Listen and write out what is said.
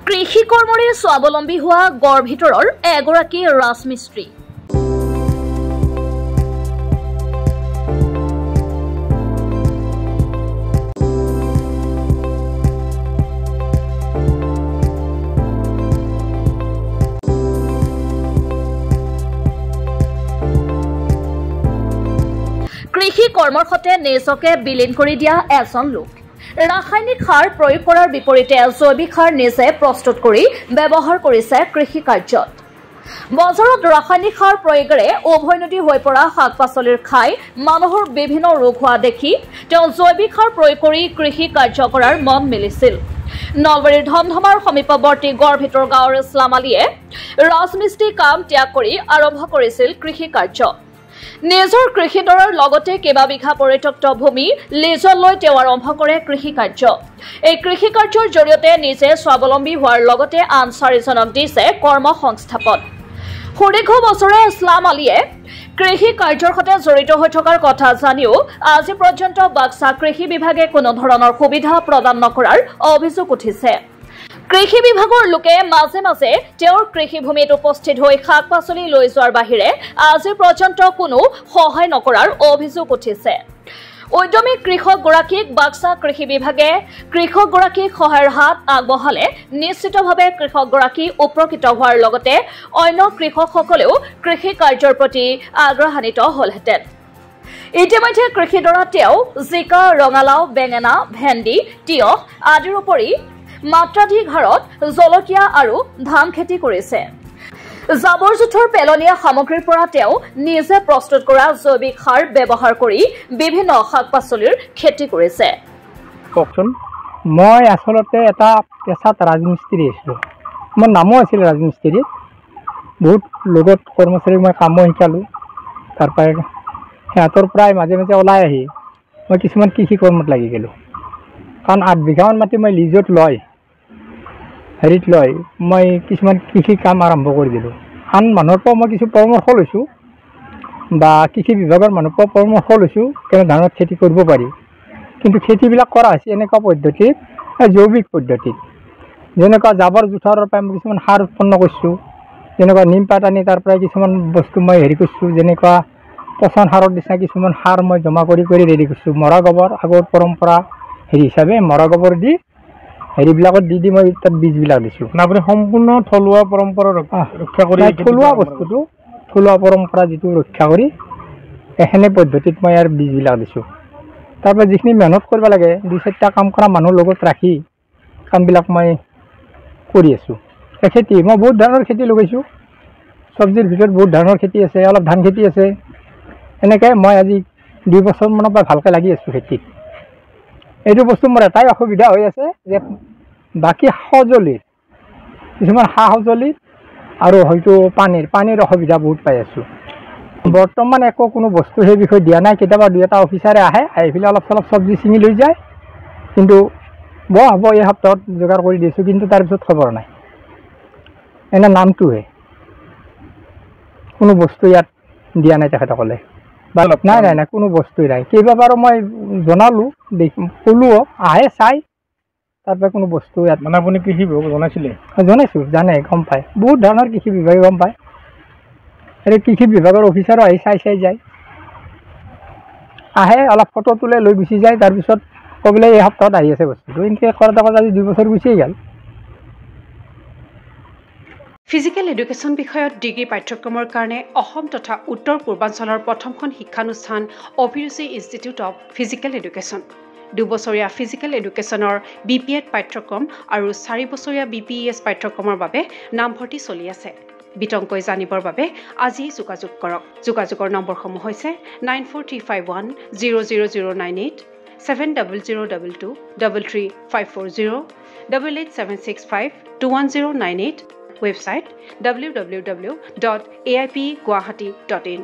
কৃষি কৰ্মৰে স্বাৱলম্বী হোৱা গড় ভিতৰৰ এগৰাকী ৰাজমিস্ত্ৰী। কৃষি কৰ্মৰ সৈতে নিজকে বিলীন কৰি দিয়া এজন লোক। ৰাসায়নিক সাৰ প্ৰয়োগ কৰাৰ বিপৰীতে জৈৱিক সাৰ নিজে প্ৰস্তুত কৰি ব্যৱহাৰ কৰিছে কৃষি কাৰ্যত। বজাৰত ৰাসায়নিক সাৰ প্ৰয়োগেৰে উভৈনদী হৈ পৰা শাক পাচলিৰ খাই মানুহৰ বিভিন্ন ৰোগ হোৱা দেখি তেওঁ জৈৱিক সাৰ প্ৰয়োগ কৰি কৃষি কাৰ্য কৰাৰ মন মেলিছিল। নলবাৰীৰ ধমধমাৰ সমীপৱৰ্তী গড়ভিতৰ গাঁৱৰ ইছলাম আলীয়ে ৰাজমিস্ত্ৰী কাম ত্যাগ কৰি আৰম্ভ কৰিছিল কৃষি কাৰ্য। নিজৰ কৃষিডৰাৰ লগতে কেইবাবিঘা পৰিত্যক্ত ভূমি লিজত লৈ তেওঁ আৰম্ভ কৰে কৃষি কাৰ্য। এই কৃষি কাৰ্যৰ জৰিয়তে নিজে স্বাৱলম্বী হোৱাৰ লগতে আন 4জনক দিছে কৰ্মসংস্থাপন। সুদীৰ্ঘ বছৰে ইছলাম আলীয়ে কৃষি কাৰ্যৰ সৈতে জড়িত হৈ থকাৰ কথা জানিও আজি পৰ্যন্ত বাক্সা কৃষি বিভাগে কোনো ধৰণৰ সুবিধা প্ৰদান নকৰাৰ অভিযোগ উঠিছে। কৃষি বিভাগৰ লোকে মাজে মাজে তেওঁৰ কৃষিভূমিত উপস্থিত হৈ শাক পাচলি লৈ যোৱাৰ বাহিৰে আজি পৰ্যন্ত কোনো সহায় নকৰাৰ অভিযোগ উঠিছে। উদ্যমী কৃষকগৰাকীক বাক্সা কৃষি বিভাগে কৃষকগৰাকীক সহায়ৰ হাত আগবঢ়ালে নিশ্চিতভাৱে কৃষকগৰাকী উপকৃত হোৱাৰ লগতে অন্য কৃষকসকলেও কৃষি কাৰ্যৰ প্ৰতি আগ্ৰহান্বিত হ'লহেঁতেন। ইতিমধ্যে কৃষিডৰাত তেওঁ জিকা, ৰঙালাও, বেঙেনা, ভেন্দি, তিয়হ আদিৰ উপৰি মাত্ৰাধিক হাৰত জলকীয়া আৰু ধান খেতি কৰিছে। জাবৰ জোথৰ পেলনীয়া সামগ্ৰীৰ পৰা তেওঁ নিজে প্ৰস্তুত কৰা জৈৱিক সাৰ ব্যৱহাৰ কৰি বিভিন্ন শাক পাচলিৰ খেতি কৰিছে। কওকচোন, মই আচলতে এটা পেছাত ৰাজমিস্ত্ৰী আছিলোঁ। মোৰ নামো আছিল ৰাজমিস্ত্ৰী। বহুত লগত কৰ্মচাৰীক মই কামো শিকালোঁ। তাৰপৰা সিহঁতৰ পৰাই মাজে মাজে ওলাই আহি মই কিছুমান কৃষি কৰ্মত লাগি গ'লোঁ। কাৰণ 8 বিঘামান মাটি মই লিজত লৈ মই কিছুমান কৃষি কাম আৰম্ভ কৰি দিলোঁ। আন মানুহৰ পৰা মই কিছু পৰামৰ্শ লৈছোঁ বা কৃষি বিভাগৰ মানুহৰ পৰা পৰামৰ্শ লৈছোঁ কেনেধৰণৰ খেতি কৰিব পাৰি। কিন্তু খেতিবিলাক কৰা হৈছে এনেকুৱা পদ্ধতিত, জৈৱিক পদ্ধতিত। যেনেকুৱা জাবৰ জোথৰৰ পৰাই মই কিছুমান সাৰ উৎপন্ন কৰিছোঁ। যেনেকুৱা নিম পাত আনি তাৰ পৰাই কিছুমান বস্তু মই কৰিছোঁ। যেনেকুৱা পচন সাৰৰ নিচিনা কিছুমান সাৰ মই জমা কৰি ৰেডি কৰিছোঁ। মৰা গোবৰ আগৰ পৰম্পৰা হিচাপে মৰা গোবৰ দি হেৰিবিলাকত দি মই তাত বীজবিলাক দিছোঁ। আপুনি সম্পূৰ্ণ থলুৱা পৰম্পৰা ৰক্ষা কৰি থলুৱা বস্তুটো, থলুৱা পৰম্পৰা যিটো ৰক্ষা কৰি এনে পদ্ধতিত মই ইয়াৰ বীজবিলাক দিছোঁ। তাৰপৰা যিখিনি মেহনত কৰিব লাগে 2-4টা কাম কৰা মানুহৰ লগত ৰাখি কামবিলাক মই কৰি আছোঁ। খেতি মই বহুত ধৰণৰ খেতি লগাইছোঁ। চব্জিৰ ভিতৰত বহুত ধৰণৰ খেতি আছে, অলপ ধান খেতি আছে। এনেকৈ মই আজি 2 বছৰমানৰ পৰা ভালকৈ লাগি আছোঁ খেতিত। এইটো বস্তু মোৰ এটাই অসুবিধা হৈ আছে যে বাকী সঁজুলিৰ কিছুমান সা সঁজুলি আৰু হয়তো পানীৰ অসুবিধা বহুত পাই আছোঁ। বৰ্তমান একো কোনো বস্তু সেই বিষয়ে দিয়া নাই। কেতিয়াবা 2-এটা অফিচাৰে আহি পেলাই অলপ চলপ চব্জি ছিঙি লৈ যায়। কিন্তু হ'ব এই সপ্তাহত যোগাৰ কৰি দিছোঁ, কিন্তু তাৰপিছত খবৰ নাই। এনে নামটোহে, কোনো বস্তু ইয়াত দিয়া নাই তেখেতসকলে। নাই কোনো বস্তুৱেই নাই। কেইবাবাৰো মই জনালোঁ, ক'লোঁ, আহে চাই, তাৰপৰা কোনো বস্তু ইয়াত মানে আপুনি কৃষি বিভাগক জনাইছিলে? জনাইছোঁ, জানে, গম পায়। বহুত ধৰণৰ কৃষি বিভাগে গম পায়। এতিয়া কৃষি বিভাগৰ অফিচাৰো আহি চাই যায়। আহে অলপ ফটো তোলে, লৈ গুচি যায়। তাৰপিছত ক'বলৈ এই সপ্তাহত আহি আছে বস্তুটো। এনেকৈ কৰাত আজি 2 বছৰ গুচিয়ে গ'ল। ফিজিকেল এডুকেশ্যন বিষয়ত ডিগ্ৰী পাঠ্যক্ৰমৰ কাৰণে অসম তথা উত্তৰ পূৰ্বাঞ্চলৰ প্ৰথমখন শিক্ষানুষ্ঠান অভিৰুচি ইনষ্টিটিউট অৱ ফিজিকেল এডুকেশ্যন। 2 বছৰীয়া ফিজিকেল এডুকেশ্যনৰ BPEd পাঠ্যক্ৰম আৰু 4 বছৰীয়া BPES পাঠ্যক্ৰমৰ বাবে নামভৰ্তি চলি আছে। বিতংকৈ জানিবৰ বাবে আজি যোগাযোগ কৰক। যোগাযোগৰ নম্বৰসমূহ হৈছে 9435100098, 7002 33540, 88765210998, ৱেবছাইট www.aipguwahati.in।